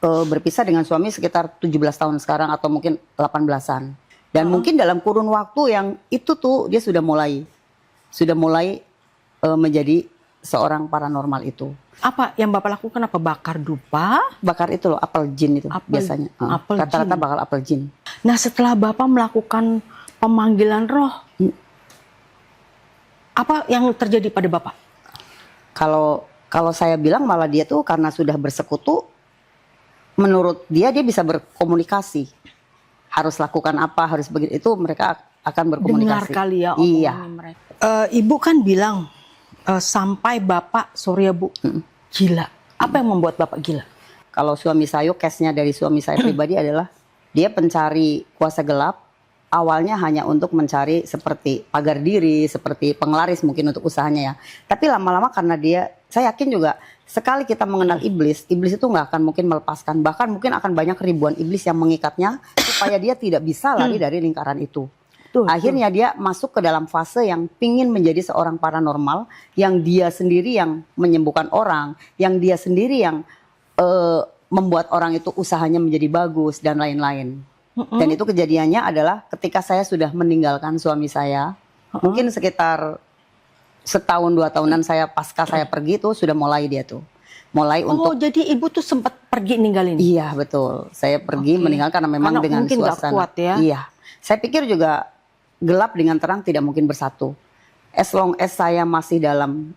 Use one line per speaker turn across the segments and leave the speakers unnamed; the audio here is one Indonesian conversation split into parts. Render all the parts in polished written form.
Berpisah dengan suami sekitar 17 tahun sekarang atau mungkin 18-an. Dan mungkin dalam kurun waktu yang itu tuh dia sudah mulai menjadi seorang paranormal itu.
Apa yang Bapak lakukan? Apa bakar dupa?
Bakar itu loh, apel jin itu biasanya. Rata-rata bakal apel jin.
Nah, setelah Bapak melakukan pemanggilan roh, apa yang terjadi pada Bapak?
Kalau saya bilang malah dia tuh karena sudah bersekutu, menurut dia bisa berkomunikasi. Harus lakukan apa, harus begitu, itu mereka akan berkomunikasi.
Dengar kali ya omongan
iya.
mereka. Ibu kan bilang sampai Bapak, sorry ya Bu, gila. Apa yang membuat Bapak gila?
Kalau suami saya, case-nya dari suami saya pribadi adalah dia pencari kuasa gelap. Awalnya hanya untuk mencari seperti pagar diri, seperti penglaris mungkin untuk usahanya ya. Tapi lama-lama karena saya yakin juga sekali kita mengenal iblis itu nggak akan mungkin melepaskan. Bahkan mungkin akan banyak ribuan iblis yang mengikatnya supaya dia tidak bisa lari dari lingkaran itu. Akhirnya dia masuk ke dalam fase yang pingin menjadi seorang paranormal, yang dia sendiri yang menyembuhkan orang, yang dia sendiri yang membuat orang itu usahanya menjadi bagus dan lain-lain. Dan itu kejadiannya adalah ketika saya sudah meninggalkan suami saya, mungkin sekitar setahun 2 tahunan pasca saya pergi tuh sudah mulai dia tuh. Untuk
jadi ibu tuh sempat pergi ninggalin?
Iya betul, saya pergi meninggalkan karena memang dengan
mungkin
suasana.
Gak kuat ya?
Iya, saya pikir juga gelap dengan terang tidak mungkin bersatu. As long as saya masih dalam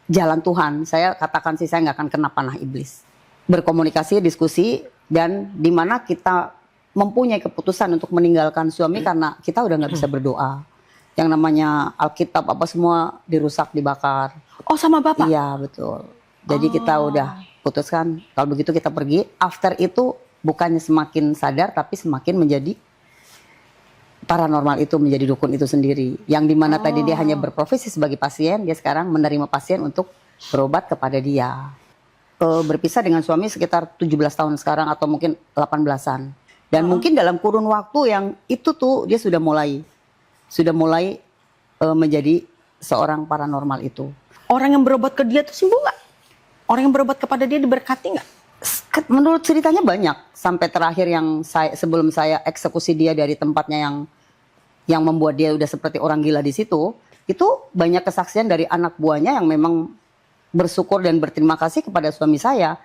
jalan Tuhan, saya katakan sih saya nggak akan kena panah iblis. Berkomunikasi, diskusi, dan dimana kita mempunyai keputusan untuk meninggalkan suami karena kita udah nggak bisa berdoa. Yang namanya Alkitab apa semua dirusak, dibakar.
Oh sama Bapak?
Iya betul. Jadi kita udah putuskan kalau begitu kita pergi. After itu bukannya semakin sadar tapi semakin menjadi paranormal itu, menjadi dukun itu sendiri. Yang dimana tadi dia hanya berprofesi sebagai pasien, dia sekarang menerima pasien untuk berobat kepada dia. Berpisah dengan suami sekitar 17 tahun sekarang atau mungkin 18-an. Dan mungkin dalam kurun waktu yang itu tuh dia sudah mulai menjadi seorang paranormal itu.
Orang yang berobat ke dia tuh sembuh nggak? Orang yang berobat kepada dia diberkati nggak?
Menurut ceritanya banyak. Sampai terakhir sebelum saya eksekusi dia dari tempatnya yang membuat dia udah seperti orang gila di situ, itu banyak kesaksian dari anak buahnya yang memang bersyukur dan berterima kasih kepada suami saya